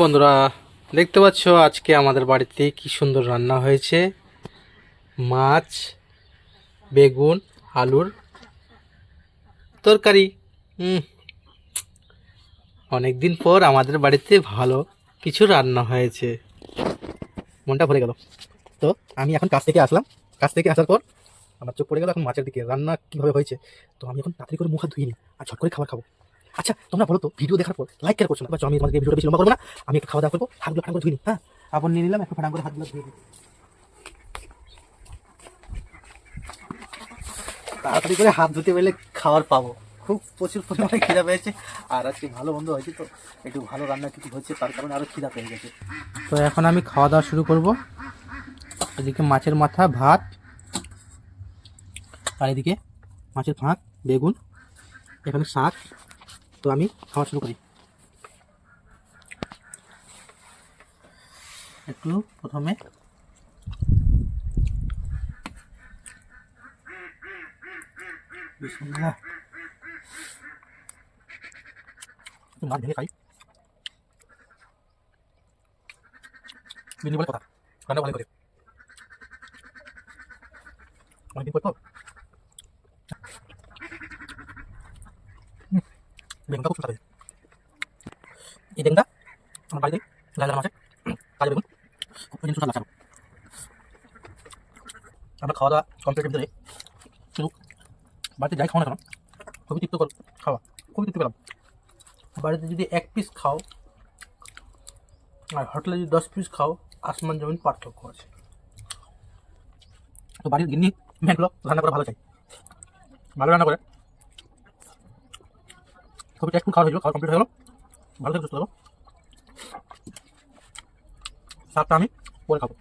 বন্ধুরা, দেখতে পাচ্ছ আজকে আমাদের বাড়িতে কি সুন্দর রান্না হয়েছে। মাছ, বেগুন, আলুর তরকারি। অনেকদিন পর আমাদের বাড়িতে ভালো কিছু রান্না হয়েছে, মনটা ভরে গেল। তো আমি এখন কাছ থেকে আসলাম, কাছ থেকে আসার পর আমার চোখ পড়ে গেল এখন মাছের দিকে, রান্না কীভাবে হয়েছে। তো আমি এখন তাড়াতাড়ি করে মুখ হাত ধুয়ে নিই আর ঝট করে খাবার খাবো। আচ্ছা তোমরা বলো তো, ভিডিও দেখার পর লাইক কেন করছো না? আমি তোমাদের ভিডিওটা বেশি লম্বা করবো না, আমি একটু খাওয়া দাওয়া করবো, হাতগুলো ফাটাং করে ধুয়ে নিই। হ্যাঁ, আবার নিয়ে নিলাম, একটু ফাটাং করে হাতগুলো ধুয়ে দিই। তাড়াতাড়ি করে হাত ধুতে পেলে খাবার পাবো। খুব প্রচুর পরিমাণে খিদা পেয়েছে, আর আজকে ভালো বন্ধ হয়েছে, তো একটু ভালো রান্না কিছু হচ্ছে, তার কারণে আরও খিদা পেয়ে গেছে। তো এখন আমি খাওয়া দাওয়া শুরু করব। এদিকে মাছের মাথা, ভাত, আর এদিকে মাছের ফাঁক, বেগুন, এখানে শাক। তো আমি খাওয়া শুরু করি। একটু প্রথমে বিসমিল্লাহ, একটু মাছ ভেঙে খাই। বিনি বলে কথা, রান্না ভালো করে অনেকদিন পর তো বেগুনটা খুব সুন্দর হয়েছে। এই বেগুনটা আমার বাড়িতে লাল লাল মাছের কাজে বেগুন খুব সুন্দর লাগছে। আমরা খাওয়া দাওয়া কমপ্লিটের ভিতরে শুধু বাড়িতে যাই খাও না কেন, খুবই তৃপ্ত খাওয়া, খুবই তৃপ্তি পেলাম। বাড়িতে যদি 1 পিস খাও আর হোটেলে যদি 10 পিস খাও, আসমান জমিন পার্থক্য আছে। তো বাড়ির গিন্নি মেয়েগুলো রান্না করা ভালো চাই, ভালো রান্না করে। খুবই টেস্টফুল খাওয়া হয়েছিল, খাওয়া কমপ্লিট হয়ে গেল। ভালো থেকে সুস্থ থাকো, সাতটা আমি পরে খাবো।